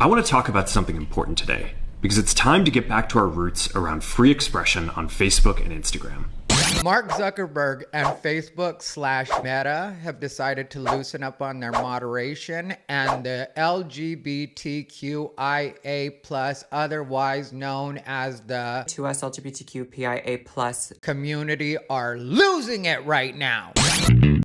I want to talk about something important today, because it's time to get back to our roots around free expression on Facebook and Instagram. Mark Zuckerberg and Facebook/Meta have decided to loosen up on their moderation, and the LGBTQIA+, otherwise known as the 2S LGBTQPIA+ community, are losing it right now.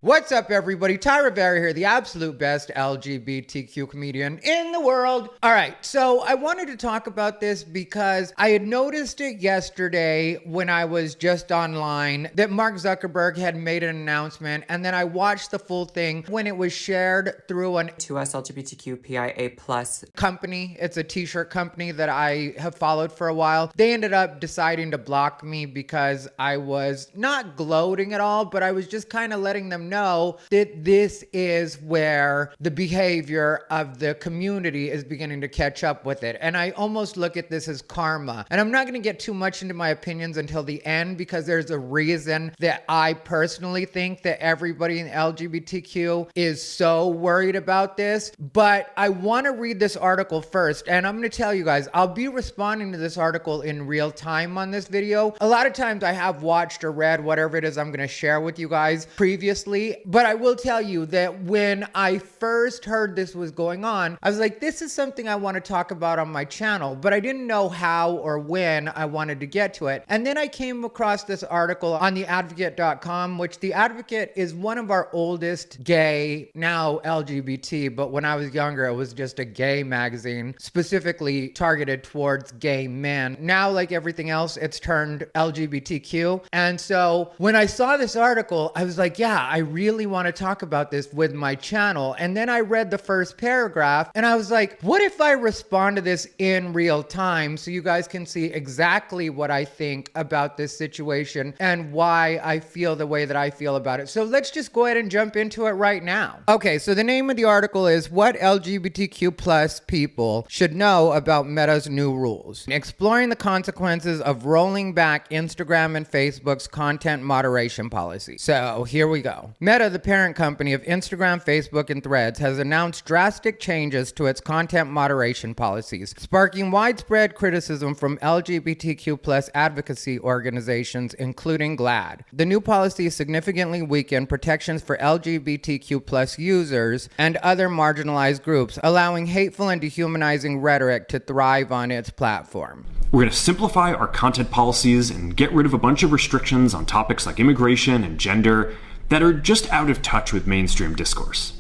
What's up, everybody? Tyra Berry here, the absolute best LGBTQ comedian in the world. All right, so I wanted to talk about this because I had noticed it yesterday when I was just online that Mark Zuckerberg had made an announcement, and then I watched the full thing when it was shared through an 2S LGBTQPIA+ company. It's a t-shirt company that I have followed for a while. They ended up deciding to block me because I was not gloating at all, but I was just kind of letting them know that this is where the behavior of the community is beginning to catch up with it. And I almost look at this as karma. And I'm not going to get too much into my opinions until the end, because there's a reason that I personally think that everybody in LGBTQ is so worried about this. But I want to read this article first. And I'm going to tell you guys, I'll be responding to this article in real time on this video. A lot of times I have watched or read whatever it is I'm going to share with you guys previously. But I will tell you that when I first heard this was going on, I was like, this is something I want to talk about on my channel, but I didn't know how or when I wanted to get to it. And then I came across this article on theadvocate.com, which The Advocate is one of our oldest gay, now LGBT, but when I was younger, it was just a gay magazine specifically targeted towards gay men. Now, like everything else, it's turned LGBTQ. And so when I saw this article, I was like, yeah, I really want to talk about this with my channel. And then I read the first paragraph and I was like, what if I respond to this in real time so you guys can see exactly what I think about this situation and why I feel the way that I feel about it. So let's just go ahead and jump into it right now. Okay, so the name of the article is What LGBTQ Plus People Should Know About Meta's New Rules, exploring the consequences of rolling back Instagram and Facebook's content moderation policy. So here we go. Meta, the parent company of Instagram, Facebook, and Threads, has announced drastic changes to its content moderation policies, sparking widespread criticism from LGBTQ plus advocacy organizations, including GLAAD. The new policies significantly weaken protections for LGBTQ plus users and other marginalized groups, allowing hateful and dehumanizing rhetoric to thrive on its platform. We're going to simplify our content policies and get rid of a bunch of restrictions on topics like immigration and gender that are just out of touch with mainstream discourse.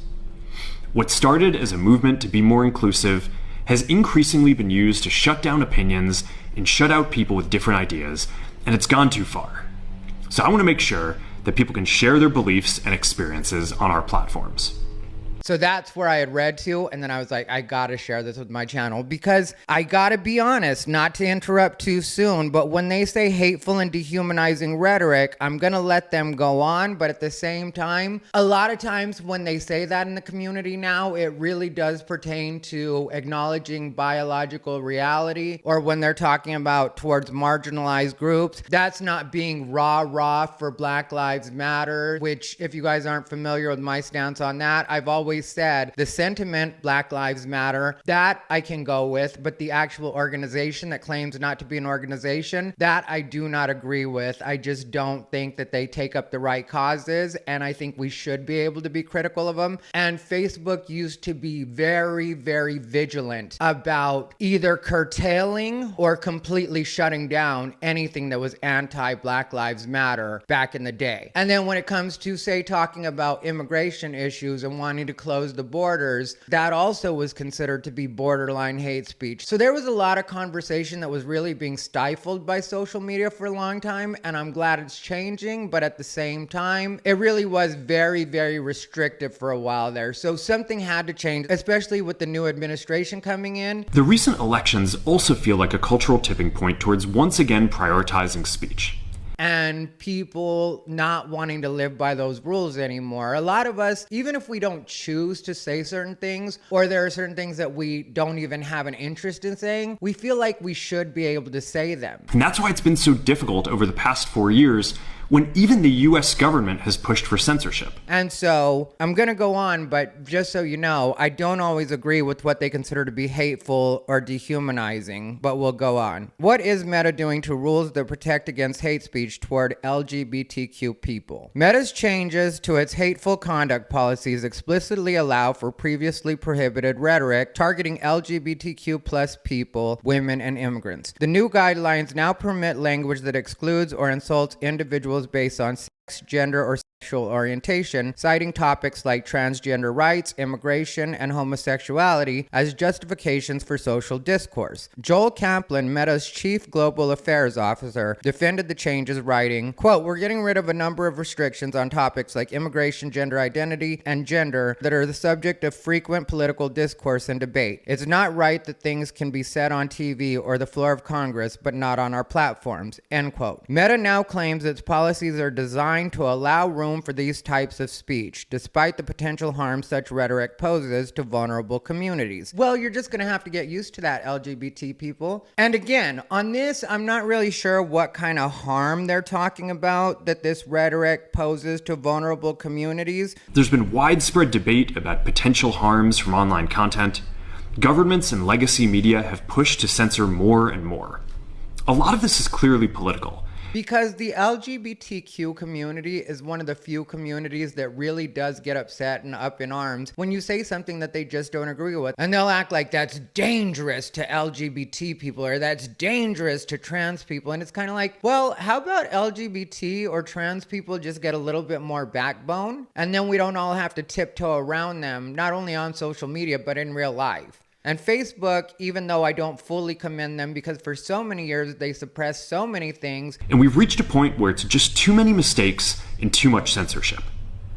What started as a movement to be more inclusive has increasingly been used to shut down opinions and shut out people with different ideas, and it's gone too far. So I want to make sure that people can share their beliefs and experiences on our platforms. So that's where I had read to, and then I was like, I gotta share this with my channel, because I gotta be honest, not to interrupt too soon, but when they say hateful and dehumanizing rhetoric, I'm gonna let them go on, but at the same time, a lot of times when they say that in the community now, it really does pertain to acknowledging biological reality, or when they're talking about towards marginalized groups. That's not being rah-rah for Black Lives Matter, which, if you guys aren't familiar with my stance on that, I've always said the sentiment Black Lives Matter, that I can go with, but the actual organization that claims not to be an organization, that I do not agree with. I just don't think that they take up the right causes, and I think we should be able to be critical of them. And Facebook used to be very, very vigilant about either curtailing or completely shutting down anything that was anti-Black Lives Matter back in the day. And then when it comes to, say, talking about immigration issues and wanting to close the borders, that also was considered to be borderline hate speech. So there was a lot of conversation that was really being stifled by social media for a long time, and I'm glad it's changing, but at the same time, it really was very, very restrictive for a while there. So something had to change, especially with the new administration coming in. The recent elections also feel like a cultural tipping point towards once again prioritizing speech. And people not wanting to live by those rules anymore. A lot of us, even if we don't choose to say certain things, or there are certain things that we don't even have an interest in saying, we feel like we should be able to say them. And that's why it's been so difficult over the past 4 years when even the US government has pushed for censorship. And so I'm going to go on, but just so you know, I don't always agree with what they consider to be hateful or dehumanizing, but we'll go on. What is Meta doing to rules that protect against hate speech toward LGBTQ people? Meta's changes to its hateful conduct policies explicitly allow for previously prohibited rhetoric targeting LGBTQ plus people, women, and immigrants. The new guidelines now permit language that excludes or insults individuals based on sex, gender, or sexual orientation, citing topics like transgender rights, immigration, and homosexuality as justifications for social discourse. Joel Kaplan, Meta's chief global affairs officer, defended the changes, writing, quote, "We're getting rid of a number of restrictions on topics like immigration, gender identity, and gender that are the subject of frequent political discourse and debate. It's not right that things can be said on TV or the floor of Congress, but not on our platforms," end quote. Meta now claims its policies are designed to allow room for these types of speech, despite the potential harm such rhetoric poses to vulnerable communities. Well, you're just going to have to get used to that, LGBT people. And again, on this, I'm not really sure what kind of harm they're talking about that this rhetoric poses to vulnerable communities. There's been widespread debate about potential harms from online content. Governments and legacy media have pushed to censor more and more. A lot of this is clearly political. Because the LGBTQ community is one of the few communities that really does get upset and up in arms when you say something that they just don't agree with. And they'll act like that's dangerous to LGBT people or that's dangerous to trans people. And it's kind of like, well, how about LGBT or trans people just get a little bit more backbone? And then we don't all have to tiptoe around them, not only on social media, but in real life. And Facebook, even though I don't fully commend them because for so many years they suppressed so many things. And we've reached a point where it's just too many mistakes and too much censorship.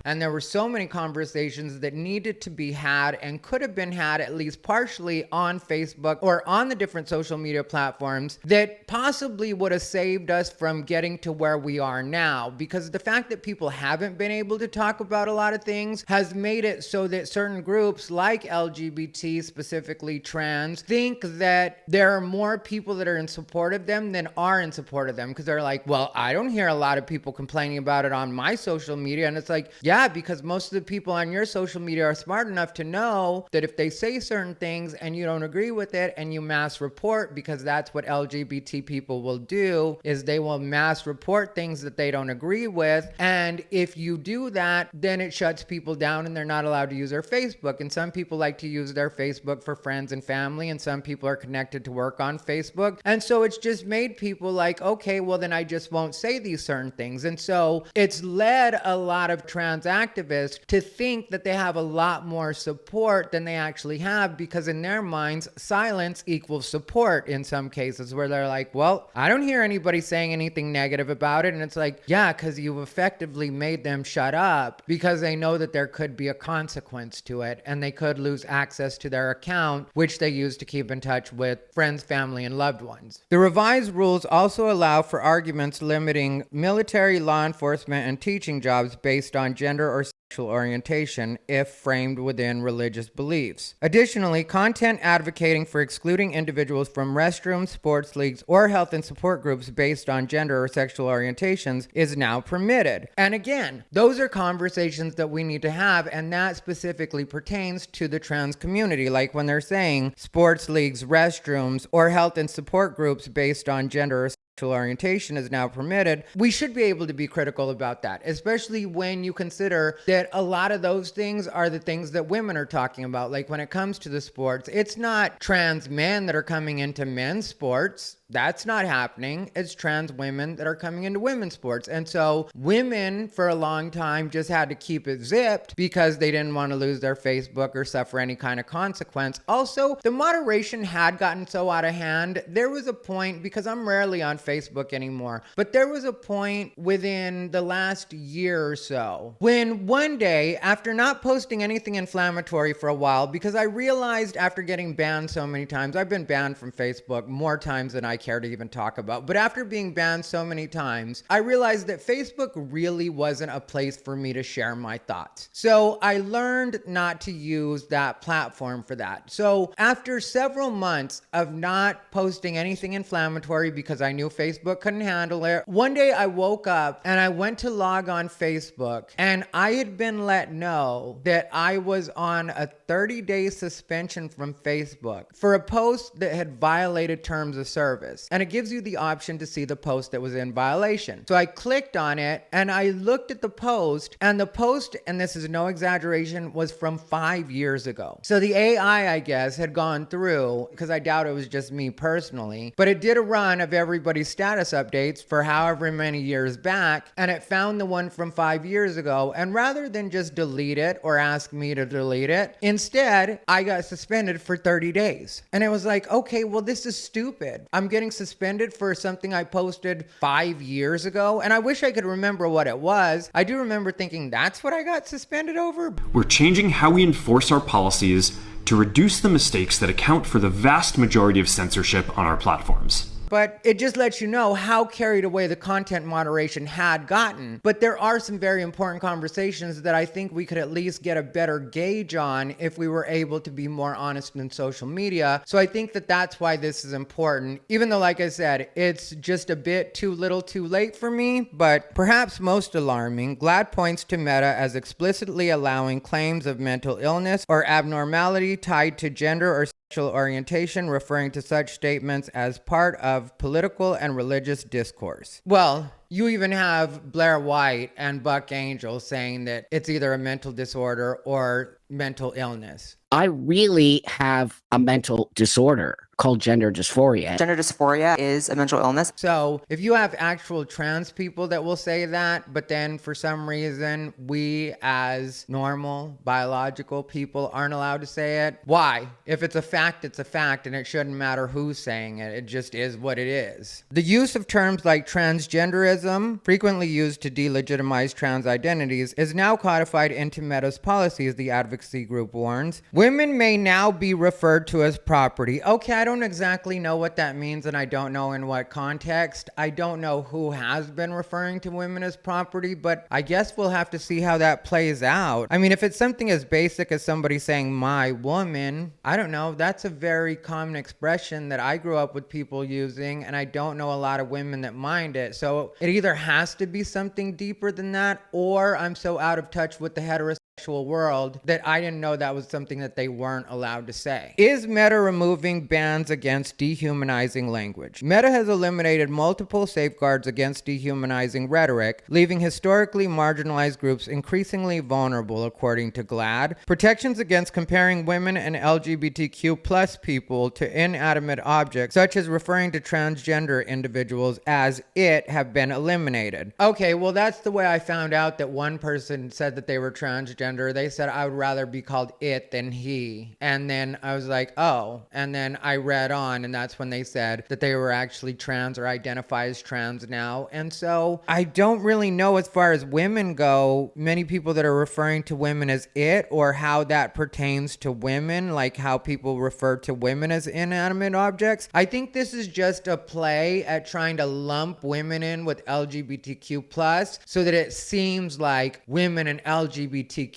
And there were so many conversations that needed to be had and could have been had at least partially on Facebook or on the different social media platforms that possibly would have saved us from getting to where we are now. Because the fact that people haven't been able to talk about a lot of things has made it so that certain groups like LGBT, specifically trans, think that there are more people that are in support of them than are in support of them. Because they're like, well, I don't hear a lot of people complaining about it on my social media. And it's like, yeah, because most of the people on your social media are smart enough to know that if they say certain things and you don't agree with it and you mass report, because that's what LGBT people will do, is they will mass report things that they don't agree with. And if you do that, then it shuts people down and they're not allowed to use their Facebook. And some people like to use their Facebook for friends and family, and some people are connected to work on Facebook. And so it's just made people like, okay, well then I just won't say these certain things. And so it's led a lot of trans activists to think that they have a lot more support than they actually have, because in their minds, silence equals support in some cases, where they're like, well, I don't hear anybody saying anything negative about it. And it's like, yeah, because you've effectively made them shut up because they know that there could be a consequence to it and they could lose access to their account, which they use to keep in touch with friends, family, and loved ones. The revised rules also allow for arguments limiting military, law enforcement, and teaching jobs based on gender or sexual orientation if framed within religious beliefs. Additionally, content advocating for excluding individuals from restrooms, sports leagues, or health and support groups based on gender or sexual orientations is now permitted. And again, those are conversations that we need to have, and that specifically pertains to the trans community. Like when they're saying sports leagues, restrooms, or health and support groups based on gender or sexual orientation is now permitted, we should be able to be critical about that, especially when you consider that a lot of those things are the things that women are talking about. Like when it comes to the sports, it's not trans men that are coming into men's sports. That's not happening. It's trans women that are coming into women's sports. And so women for a long time just had to keep it zipped because they didn't want to lose their Facebook or suffer any kind of consequence. Also, the moderation had gotten so out of hand. There was a point, because I'm rarely on Facebook anymore, but there was a point within the last year or so when one day, after not posting anything inflammatory for a while, because I realized after getting banned so many times, I've been banned from Facebook more times than I care to even talk about. But after being banned so many times, I realized that Facebook really wasn't a place for me to share my thoughts. So I learned not to use that platform for that. So after several months of not posting anything inflammatory because I knew Facebook couldn't handle it, one day I woke up and I went to log on Facebook, and I had been let know that I was on a 30-day suspension from Facebook for a post that had violated terms of service. And it gives you the option to see the post that was in violation. So I clicked on it and I looked at the post, and the post, and this is no exaggeration, was from 5 years ago. So the AI, I guess, had gone through, because I doubt it was just me personally, but it did a run of everybody's status updates for however many years back, and it found the one from 5 years ago. And rather than just delete it or ask me to delete it, instead, I got suspended for 30 days. And it was like, okay, well, this is stupid. I'm getting suspended for something I posted 5 years ago. And I wish I could remember what it was. I do remember thinking, that's what I got suspended over? We're changing how we enforce our policies to reduce the mistakes that account for the vast majority of censorship on our platforms. But it just lets you know how carried away the content moderation had gotten. But there are some very important conversations that I think we could at least get a better gauge on if we were able to be more honest in social media. So I think that that's why this is important, even though, like I said, it's just a bit too little too late for me. But perhaps most alarming, GLAAD points to Meta as explicitly allowing claims of mental illness or abnormality tied to gender or sexual orientation, referring to such statements as part of political and religious discourse. Well, you even have Blair White and Buck Angel saying that it's either a mental disorder or mental illness. I really have a mental disorder called gender dysphoria. Gender dysphoria is a mental illness. So if you have actual trans people that will say that, but then for some reason we as normal biological people aren't allowed to say it, why? If it's a fact, it's a fact, and it shouldn't matter who's saying it. It just is what it is. The use of terms like transgenderism, frequently used to delegitimize trans identities, is now codified into Meta's policies, the advocacy group warns. Women may now be referred to as property. Okay, I don't exactly know what that means, and I don't know in what context. I don't know who has been referring to women as property, but I guess we'll have to see how that plays out. I mean, if it's something as basic as somebody saying my woman, I don't know. That's a very common expression that I grew up with people using, and I don't know a lot of women that mind it. So it either has to be something deeper than that, or I'm so out of touch with the heterosexual world that I didn't know that was something that they weren't allowed to say. Is Meta removing bans against dehumanizing language? Meta has eliminated multiple safeguards against dehumanizing rhetoric, leaving historically marginalized groups increasingly vulnerable, according to GLAAD. Protections against comparing women and LGBTQ plus people to inanimate objects, such as referring to transgender individuals as it, have been eliminated. Okay, well, that's the way I found out that one person said that they were transgender. They said I would rather be called it than he. And then I was like, oh. And then I read on, and that's when they said that they were actually trans or identify as trans now. And so I don't really know, as far as women go, many people that are referring to women as it, or how that pertains to women, like how people refer to women as inanimate objects. I think this is just a play at trying to lump women in with LGBTQ plus so that it seems like women and LGBTQ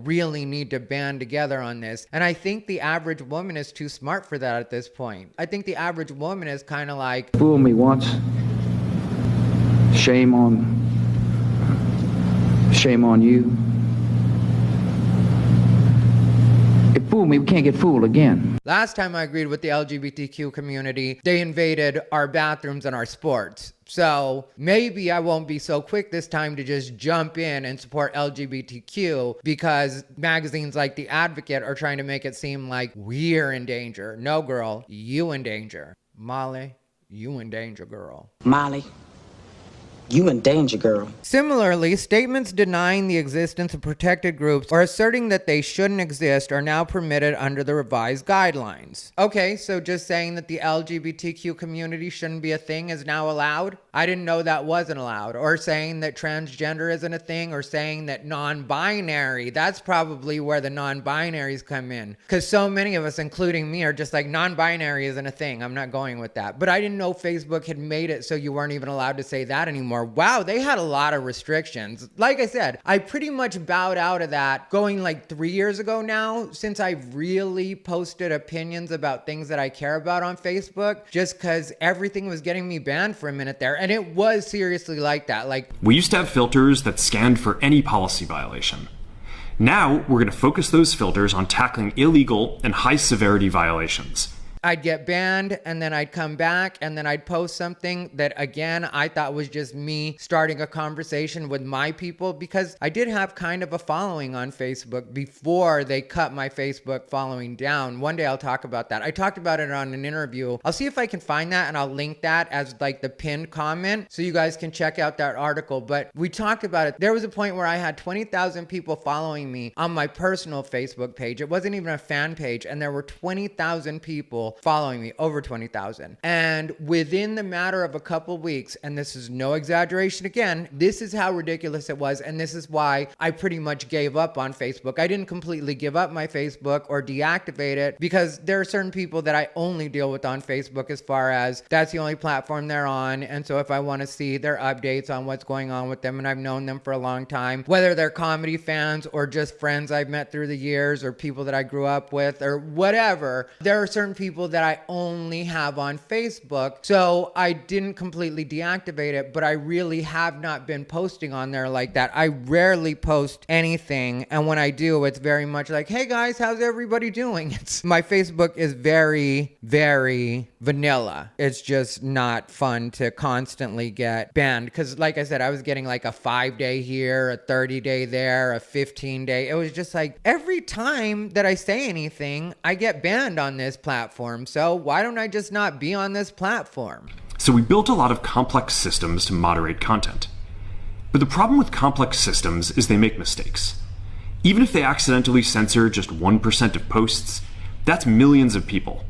really need to band together on this. And I think the average woman is too smart for that at this point. I think the average woman is kind of like, fool me once, shame on you. It fooled me, we can't get fooled again. Last time I agreed with the LGBTQ community, they invaded our bathrooms and our sports. So maybe I won't be so quick this time to just jump in and support LGBTQ because magazines like The Advocate are trying to make it seem like we're in danger. No, girl, you in danger. Molly, you in danger, girl. Molly, You in danger, girl. Similarly, statements denying the existence of protected groups or asserting that they shouldn't exist are now permitted under the revised guidelines. Okay, so just saying that the LGBTQ community shouldn't be a thing is now allowed? I didn't know that wasn't allowed. Or saying that transgender isn't a thing, or saying that non-binary, that's probably where the non-binaries come in. Because so many of us, including me, are just like, non-binary isn't a thing. I'm not going with that. But I didn't know Facebook had made it so you weren't even allowed to say that anymore. Wow, they had a lot of restrictions. Like I said, I pretty much bowed out of that going like 3 years ago now, since I really posted opinions about things that I care about on Facebook, just because everything was getting me banned for a minute there. And it was seriously like that. Like, We used to have filters that scanned for any policy violation. Now, we're going to focus those filters on tackling illegal and high severity violations. I'd get banned, and then I'd come back, and then I'd post something that, again, I thought was just me starting a conversation with my people, because I did have kind of a following on Facebook before they cut my Facebook following down. One day I'll talk about that. I talked about it on an interview. I'll see if I can find that, and I'll link that as like the pinned comment so you guys can check out that article. But we talked about it. There was a point where I had 20,000 people following me on my personal Facebook page. It wasn't even a fan page, and there were 20,000 people following me, over 20,000. And within the matter of a couple weeks, and this is no exaggeration again, this is how ridiculous it was, and this is why I pretty much gave up on Facebook. I didn't completely give up my Facebook or deactivate it, because there are certain people that I only deal with on Facebook, as far as that's the only platform they're on. And so if I want to see their updates on what's going on with them, and I've known them for a long time, whether they're comedy fans or just friends I've met through the years or people that I grew up with or whatever, there are certain people that I only have on Facebook. So I didn't completely deactivate it, but I really have not been posting on there like that. I rarely post anything, and when I do, it's very much like, hey guys, how's everybody doing? My Facebook is very, very vanilla. It's just not fun to constantly get banned, because like I said, I was getting like a 5-day here, a 30-day there, a 15-day. It was just like every time that I say anything, I get banned on this platform. So why don't I just not be on this platform? So we built a lot of complex systems to moderate content. But the problem with complex systems is they make mistakes. Even if they accidentally censor just 1% of posts, that's millions of people.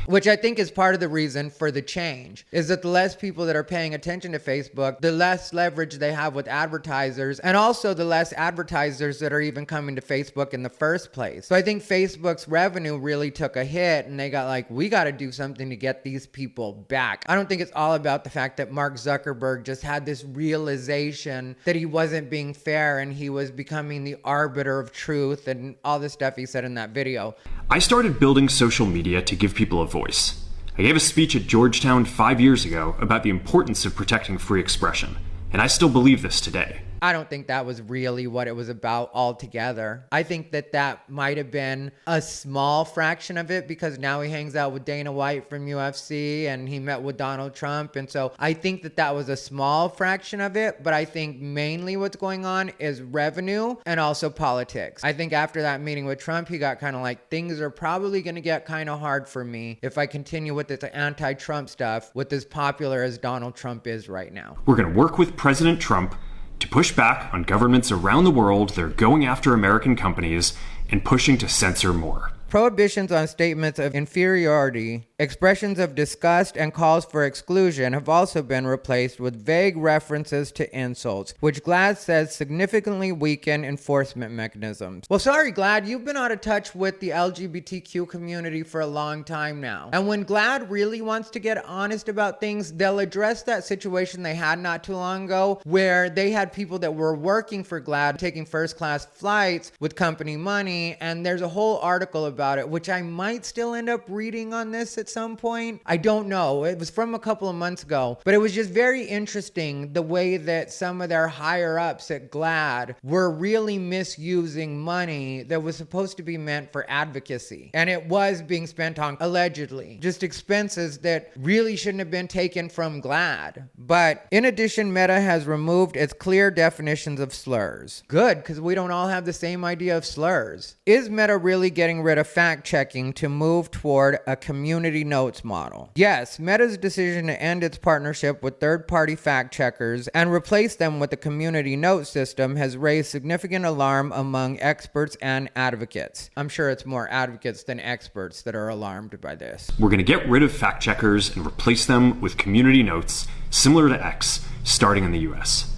Which I think is part of the reason for the change, is that the less people that are paying attention to Facebook, the less leverage they have with advertisers, and also the less advertisers that are even coming to Facebook in the first place. So I think Facebook's revenue really took a hit, and they got like, we got to do something to get these people back. I don't think it's all about the fact that Mark Zuckerberg just had this realization that he wasn't being fair and he was becoming the arbiter of truth and all the stuff he said in that video. I started building social media to give people a voice. I gave a speech at Georgetown 5 years ago about the importance of protecting free expression, and I still believe this today. I don't think that was really what it was about altogether. I think that that might have been a small fraction of it, because now he hangs out with Dana White from UFC and he met with Donald Trump. And so I think that that was a small fraction of it, but I think mainly what's going on is revenue and also politics. I think after that meeting with Trump, he got kind of like, things are probably going to get kind of hard for me if I continue with this anti-Trump stuff with as popular as Donald Trump is right now. We're going to work with President Trump to push back on governments around the world that are going after American companies and pushing to censor more. Prohibitions on statements of inferiority, expressions of disgust, and calls for exclusion have also been replaced with vague references to insults, which GLAAD says significantly weaken enforcement mechanisms. Well, sorry, GLAAD, you've been out of touch with the LGBTQ community for a long time now. And when GLAAD really wants to get honest about things, they'll address that situation they had not too long ago, where they had people that were working for GLAAD taking first-class flights with company money, and there's a whole article about it, which I might still end up reading on this at some point. I don't know. It was from a couple of months ago, but it was just very interesting the way that some of their higher ups at GLAAD were really misusing money that was supposed to be meant for advocacy. And it was being spent on, allegedly, just expenses that really shouldn't have been taken from GLAAD. But in addition, Meta has removed its clear definitions of slurs. Good, because we don't all have the same idea of slurs. Is Meta really getting rid of fact-checking to move toward a community community notes model. Yes, Meta's decision to end its partnership with third-party fact checkers and replace them with the community note system has raised significant alarm among experts and advocates. I'm sure it's more advocates than experts that are alarmed by this. We're going to get rid of fact checkers and replace them with community notes, similar to X, starting in the US.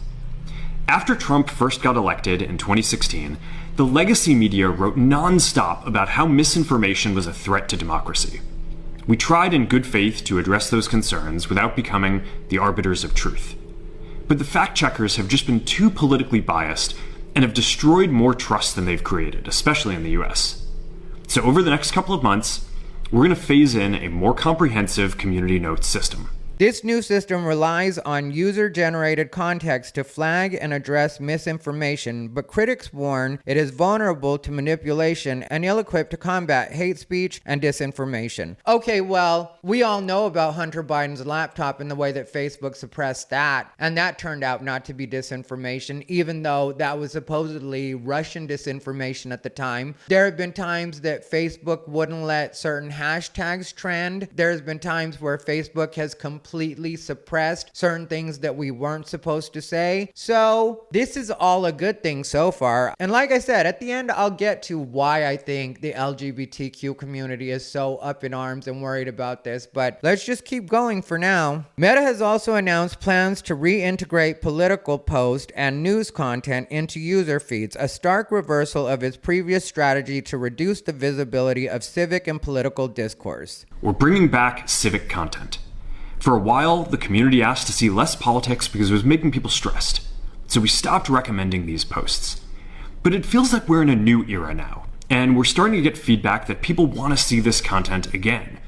After Trump first got elected in 2016, the legacy media wrote nonstop about how misinformation was a threat to democracy. We tried in good faith to address those concerns without becoming the arbiters of truth. But the fact checkers have just been too politically biased and have destroyed more trust than they've created, especially in the US. So over the next couple of months, we're going to phase in a more comprehensive community notes system. This new system relies on user-generated context to flag and address misinformation, but critics warn it is vulnerable to manipulation and ill-equipped to combat hate speech and disinformation. Okay, well, we all know about Hunter Biden's laptop and the way that Facebook suppressed that, and that turned out not to be disinformation, even though that was supposedly Russian disinformation at the time. There have been times that Facebook wouldn't let certain hashtags trend. There's been times where Facebook has completely suppressed certain things that we weren't supposed to say. So this is all a good thing so far. And like I said, at the end, I'll get to why I think the LGBTQ community is so up in arms and worried about this, but let's just keep going for now. Meta has also announced plans to reintegrate political post and news content into user feeds, a stark reversal of its previous strategy to reduce the visibility of civic and political discourse. We're bringing back civic content. For a while, the community asked to see less politics because it was making people stressed, so we stopped recommending these posts. But it feels like we're in a new era now, and we're starting to get feedback that people want to see this content again.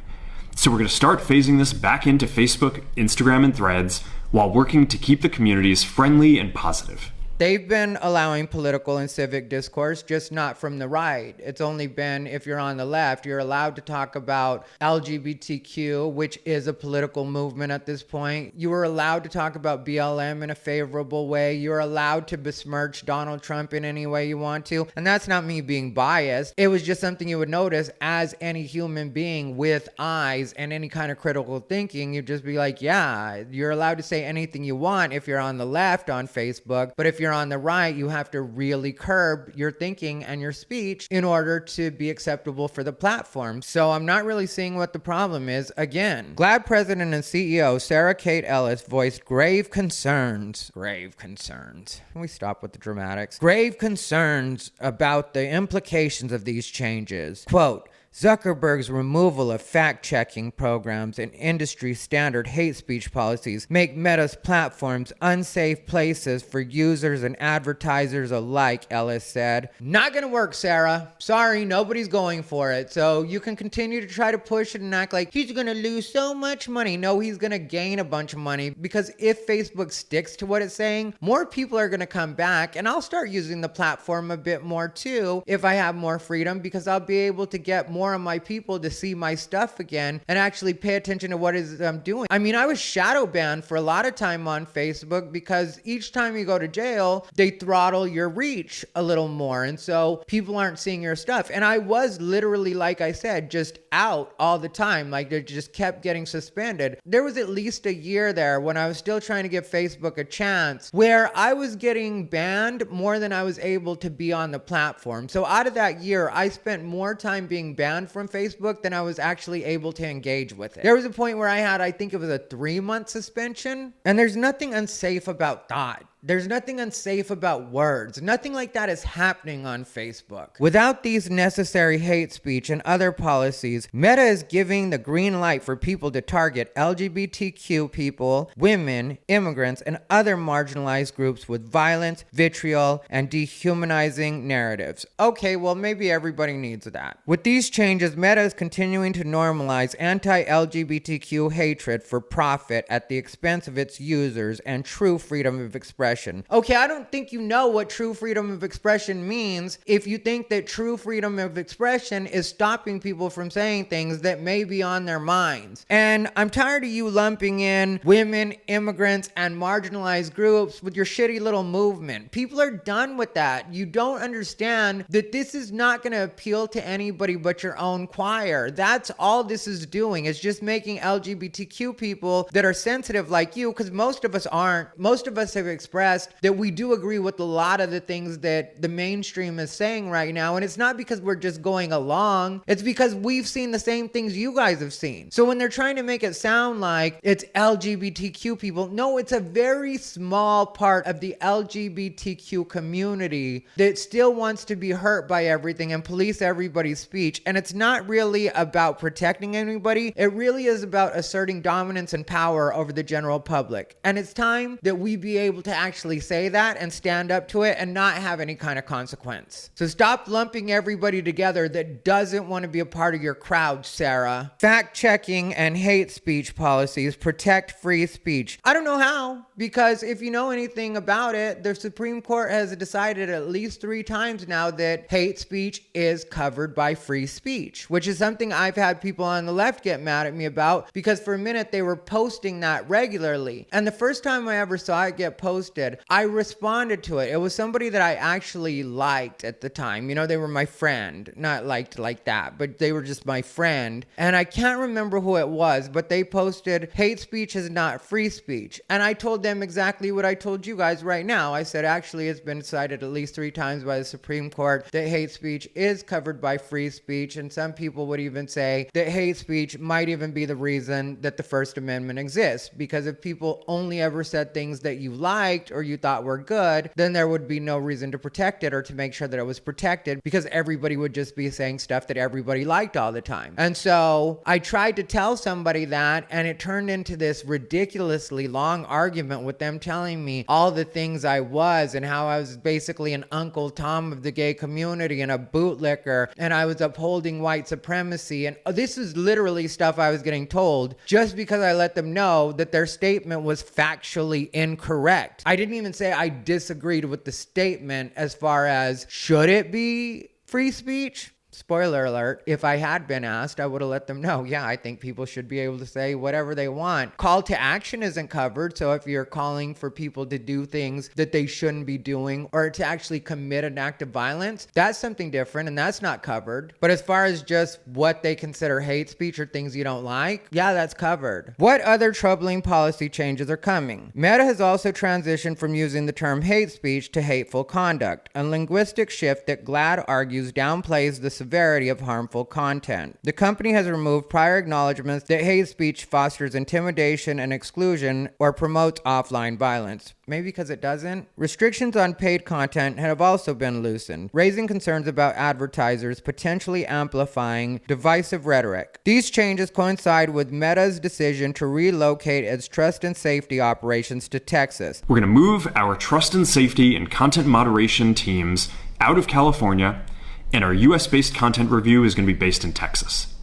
So we're going to start phasing this back into Facebook, Instagram, and Threads while working to keep the communities friendly and positive. They've been allowing political and civic discourse, just not from the right. It's only been, if you're on the left, you're allowed to talk about LGBTQ, which is a political movement at this point. You were allowed to talk about BLM in a favorable way. You're allowed to besmirch Donald Trump in any way you want to. And that's not me being biased. It was just something you would notice as any human being with eyes and any kind of critical thinking. You'd just be like, yeah, you're allowed to say anything you want if you're on the left on Facebook. But if you're on the right, you have to really curb your thinking and your speech in order to be acceptable for the platform. So I'm not really seeing what the problem is. Again, GLAAD president and CEO Sarah Kate Ellis voiced grave concerns. Can we stop with the dramatics? Grave concerns about the implications of these changes. Quote, Zuckerberg's removal of fact-checking programs and industry-standard hate speech policies make Meta's platforms unsafe places for users and advertisers alike, Ellis said. Not gonna work, Sarah. Sorry, nobody's going for it. So you can continue to try to push it and act like he's gonna lose so much money. No, he's gonna gain a bunch of money, because if Facebook sticks to what it's saying, more people are gonna come back, and I'll start using the platform a bit more too if I have more freedom, because I'll be able to get more of my people to see my stuff again and actually pay attention to what it is I'm doing. I mean, I was shadow banned for a lot of time on Facebook because each time you go to jail, they throttle your reach a little more. And so people aren't seeing your stuff. And I was literally, like I said, just out all the time. Like, they just kept getting suspended. There was at least a year there when I was still trying to give Facebook a chance where I was getting banned more than I was able to be on the platform. So out of that year, I spent more time being banned from Facebook than I was actually able to engage with it. There was a point where I had, I think it was a 3-month suspension, and there's nothing unsafe about that. There's nothing unsafe about words. Nothing like that is happening on Facebook. Without these necessary hate speech and other policies, Meta is giving the green light for people to target LGBTQ people, women, immigrants, and other marginalized groups with violence, vitriol, and dehumanizing narratives. Okay, well, maybe everybody needs that. With these changes, Meta is continuing to normalize anti-LGBTQ hatred for profit at the expense of its users and true freedom of expression. expression. Okay, I don't think you know what true freedom of expression means if you think that true freedom of expression is stopping people from saying things that may be on their minds. And I'm tired of you lumping in women, immigrants, and marginalized groups with your shitty little movement. People are done with that. You don't understand that this is not going to appeal to anybody but your own choir. That's all this is doing, is just making LGBTQ people that are sensitive like you, because most of us aren't. Most of us have expressed that we do agree with a lot of the things that the mainstream is saying right now, and it's not because we're just going along. It's because we've seen the same things you guys have seen. So when they're trying to make it sound like it's LGBTQ people, no, it's a very small part of the LGBTQ community that still wants to be hurt by everything and police everybody's speech. And it's not really about protecting anybody. It really is about asserting dominance and power over the general public. And it's time that we be able to actually say that and stand up to it and not have any kind of consequence. So stop lumping everybody together that doesn't want to be a part of your crowd, Sarah. Fact-checking and hate speech policies protect free speech. I don't know how, because if you know anything about it, the Supreme Court has decided at least 3 times now that hate speech is covered by free speech, which is something I've had people on the left get mad at me about, because for a minute they were posting that regularly. And the first time I ever saw it get posted, I responded to it. It was somebody that I actually liked at the time. You know, they were my friend, not liked like that, but they were just my friend. And I can't remember who it was, but they posted, hate speech is not free speech. And I told them exactly what I told you guys right now. I said, actually, it's been decided at least 3 times by the Supreme Court that hate speech is covered by free speech. And some people would even say that hate speech might even be the reason that the First Amendment exists. Because if people only ever said things that you liked or you thought were good, then there would be no reason to protect it or to make sure that it was protected, because everybody would just be saying stuff that everybody liked all the time. And so I tried to tell somebody that, and it turned into this ridiculously long argument with them telling me all the things I was and how I was basically an Uncle Tom of the gay community and a bootlicker, and I was upholding white supremacy. And this is literally stuff I was getting told just because I let them know that their statement was factually incorrect. I didn't even say I disagreed with the statement as far as should it be free speech? Spoiler alert, if I had been asked, I would have let them know, yeah, I think people should be able to say whatever they want. Call to action isn't covered, so if you're calling for people to do things that they shouldn't be doing or to actually commit an act of violence, that's something different, and that's not covered. But as far as just what they consider hate speech or things you don't like, yeah, that's covered. What other troubling policy changes are coming? Meta has also transitioned from using the term hate speech to hateful conduct, a linguistic shift that GLAAD argues downplays the severity of harmful content. The company has removed prior acknowledgments that hate speech fosters intimidation and exclusion or promotes offline violence. Maybe because it doesn't. Restrictions on paid content have also been loosened, raising concerns about advertisers potentially amplifying divisive rhetoric. These changes coincide with Meta's decision to relocate its trust and safety operations to Texas. We're going to move our trust and safety and content moderation teams out of California, and our US-based content review is going to be based in Texas.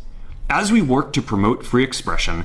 As we work to promote free expression,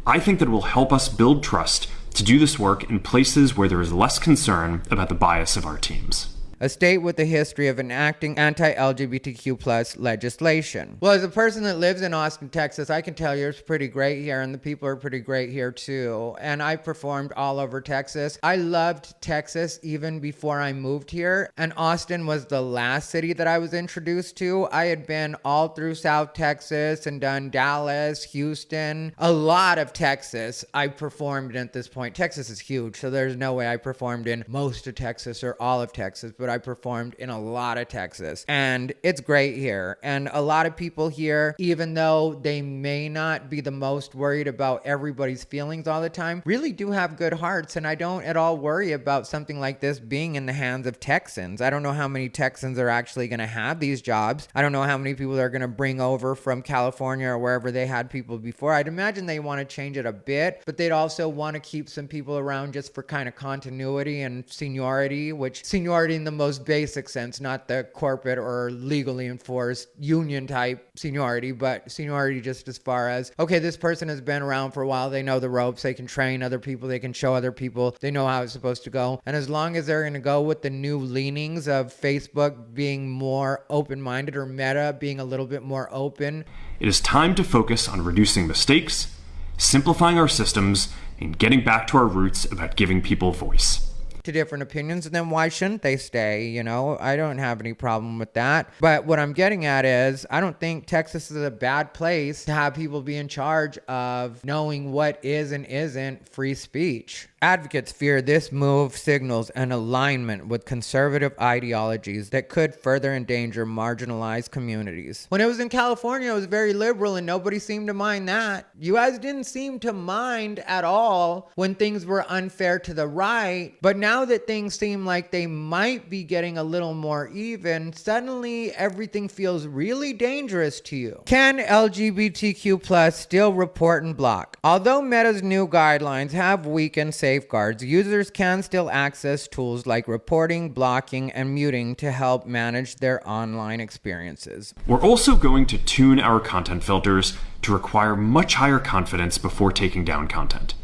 I think that it will help us build trust to do this work in places where there is less concern about the bias of our teams. A state with a history of enacting anti-LGBTQ plus legislation. Well, as a person that lives in Austin, Texas, I can tell you it's pretty great here, and the people are pretty great here too. And I performed all over Texas. I loved Texas even before I moved here, and Austin was the last city that I was introduced to. I had been all through South Texas and done Dallas, Houston, a lot of Texas I performed in at this point. Texas is huge, so there's no way I performed in most of Texas or all of Texas, but I performed in a lot of Texas, and it's great here. And a lot of people here, even though they may not be the most worried about everybody's feelings all the time, really do have good hearts, and I don't at all worry about something like this being in the hands of Texans. I don't know how many Texans are actually going to have these jobs. I don't know how many people they're going to bring over from California or wherever they had people before. I'd imagine they want to change it a bit, but they'd also want to keep some people around just for kind of continuity and seniority, which seniority in the most basic sense, not the corporate or legally enforced union type seniority, but seniority just as far as, okay, this person has been around for a while, they know the ropes, they can train other people, they can show other people, they know how it's supposed to go. And as long as they're going to go with the new leanings of Facebook being more open-minded or Meta being a little bit more open, it is time to focus on reducing mistakes, simplifying our systems, and getting back to our roots about giving people voice. to different opinions, and then why shouldn't they stay? You know, I don't have any problem with that. But what I'm getting at is, I don't think Texas is a bad place to have people be in charge of knowing what is and isn't free speech. Advocates fear this move signals an alignment with conservative ideologies that could further endanger marginalized communities. When it was in California, it was very liberal and nobody seemed to mind that. You guys didn't seem to mind at all when things were unfair to the right, but now that things seem like they might be getting a little more even, suddenly everything feels really dangerous to you. Can LGBTQ plus still report and block? Although Meta's new guidelines have weakened safeguards, users can still access tools like reporting, blocking, and muting to help manage their online experiences. We're also going to tune our content filters to require much higher confidence before taking down content.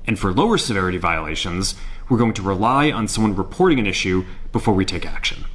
And for lower severity violations, we're going to rely on someone reporting an issue before we take action.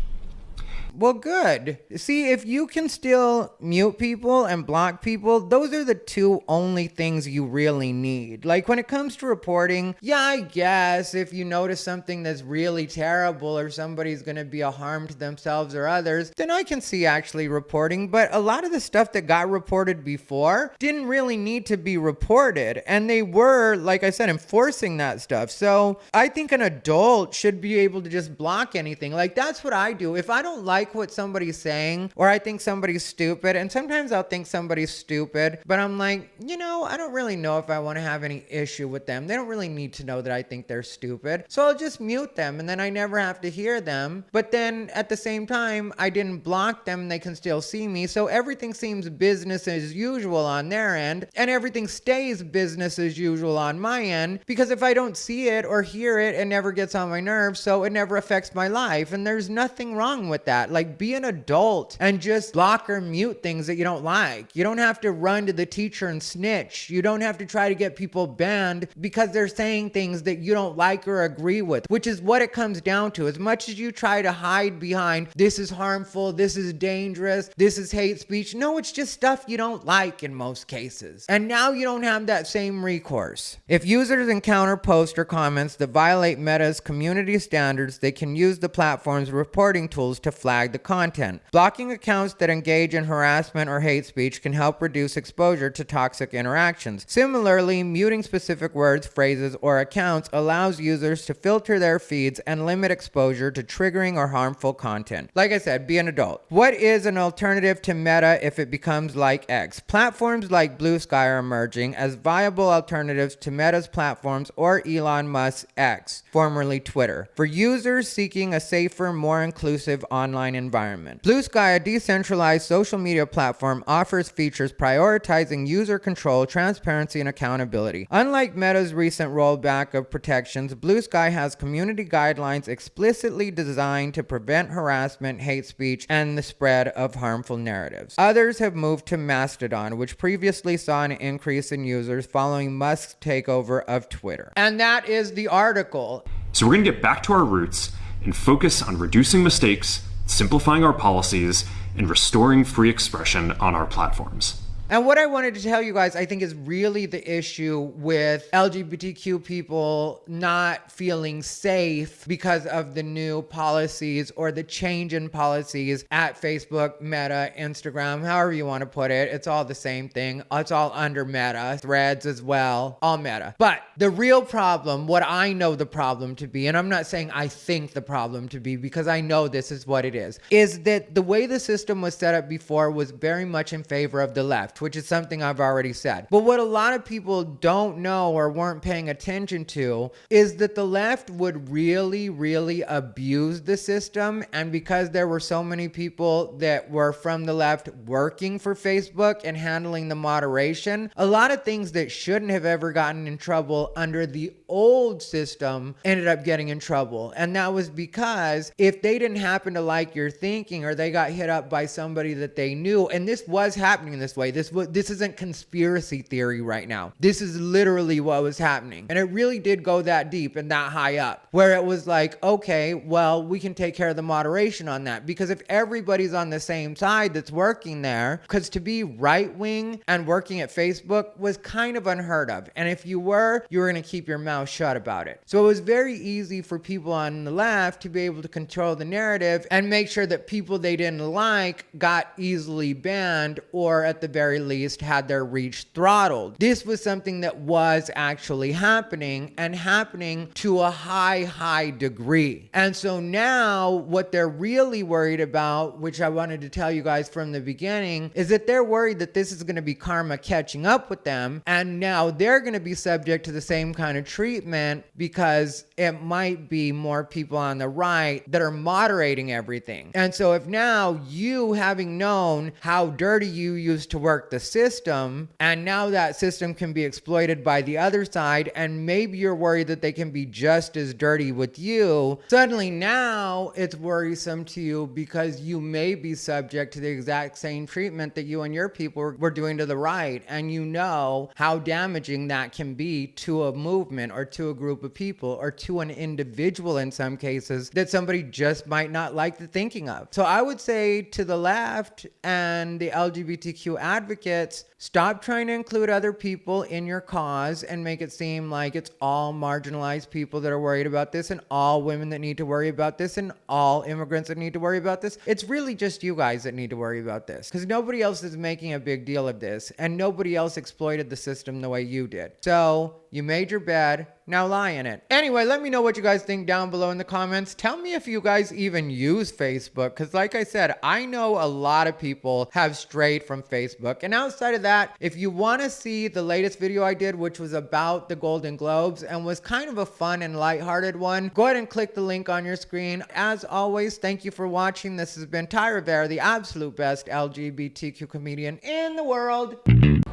Well, good. See, if you can still mute people and block people, those are the two only things you really need. Like when it comes to reporting, yeah, I guess if you notice something that's really terrible or somebody's going to be a harm to themselves or others, then I can see actually reporting. But a lot of the stuff that got reported before didn't really need to be reported. And they were, like I said, enforcing that stuff. So I think an adult should be able to just block anything. Like that's what I do. If I don't like what somebody's saying, or I think somebody's stupid, and sometimes I'll think somebody's stupid, but I'm like, you know, I don't really know if I want to have any issue with them. They don't really need to know that I think they're stupid. So I'll just mute them and then I never have to hear them. But then at the same time, I didn't block them and they can still see me. So everything seems business as usual on their end, and everything stays business as usual on my end, because if I don't see it or hear it, it never gets on my nerves, so it never affects my life. And there's nothing wrong with that. Like, be an adult and just block or mute things that you don't like. You don't have to run to the teacher and snitch. You don't have to try to get people banned because they're saying things that you don't like or agree with, which is what it comes down to. As much as you try to hide behind, this is harmful, this is dangerous, this is hate speech, no, it's just stuff you don't like in most cases. And now you don't have that same recourse. If users encounter posts or comments that violate Meta's community standards, they can use the platform's reporting tools to flag the content. Blocking accounts that engage in harassment or hate speech can help reduce exposure to toxic interactions. Similarly, muting specific words, phrases, or accounts allows users to filter their feeds and limit exposure to triggering or harmful content. Like I said, be an adult. What is an alternative to Meta if it becomes like X? Platforms like Blue Sky are emerging as viable alternatives to Meta's platforms or Elon Musk's X, formerly Twitter, for users seeking a safer, more inclusive online environment. Blue Sky, a decentralized social media platform, offers features prioritizing user control, transparency, and accountability. Unlike Meta's recent rollback of protections, Blue Sky has community guidelines explicitly designed to prevent harassment, hate speech, and the spread of harmful narratives. Others have moved to Mastodon, which previously saw an increase in users following Musk's takeover of Twitter. And that is the article. So we're going to get back to our roots and focus on reducing mistakes, simplifying our policies, and restoring free expression on our platforms. And what I wanted to tell you guys, I think, is really the issue with LGBTQ people not feeling safe because of the new policies or the change in policies at Facebook, Meta, Instagram, however you want to put it. It's all the same thing. It's all under Meta, Threads as well, all Meta. But the real problem, what I know the problem to be, and I'm not saying I think the problem to be because I know this is what it is that the way the system was set up before was very much in favor of the left. left, which is something I've already said. But what a lot of people don't know or weren't paying attention to is that the left would really, really abuse the system. And because there were so many people that were from the left working for Facebook and handling the moderation, a lot of things that shouldn't have ever gotten in trouble under the old system ended up getting in trouble. And that was because if they didn't happen to like your thinking, or they got hit up by somebody that they knew, and this was happening this way, this isn't conspiracy theory right now. This is literally what was happening. And it really did go that deep and that high up, where it was like, okay, well, we can take care of the moderation on that. Because if everybody's on the same side that's working there, because to be right wing and working at Facebook was kind of unheard of. And if you were going to keep your mouth shut about it. So it was very easy for people on the left to be able to control the narrative and make sure that people they didn't like got easily banned, or at the very least had their reach throttled. This was something that was actually happening, and happening to a high degree. And so now what they're really worried about, which I wanted to tell you guys from the beginning, is that they're worried that this is going to be karma catching up with them, and now they're going to be subject to the same kind of treatment, because it might be more people on the right that are moderating everything. And so if now you, having known how dirty you used to work the system, and now that system can be exploited by the other side, and maybe you're worried that they can be just as dirty with you, suddenly now it's worrisome to you, because you may be subject to the exact same treatment that you and your people were doing to the right. And you know how damaging that can be to a movement, or to a group of people, or to an individual in some cases, that somebody just might not like the thinking of. So I would say to the left and the LGBTQ advocates, stop trying to include other people in your cause and make it seem like it's all marginalized people that are worried about this, and all women that need to worry about this, and all immigrants that need to worry about this. It's really just you guys that need to worry about this, because nobody else is making a big deal of this, and nobody else exploited the system the way you did. So you made your bed, now lie in it. Anyway, let me know what you guys think down below in the comments. Tell me if you guys even use Facebook, because like I said, I know a lot of people have strayed from Facebook. And outside of that, if you want to see the latest video I did, which was about the Golden Globes and was kind of a fun and lighthearted one, go ahead and click the link on your screen. As always, thank you for watching. This has been Ty Rivera, the absolute best LGBTQ comedian in the world.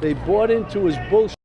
They bought into his bullshit.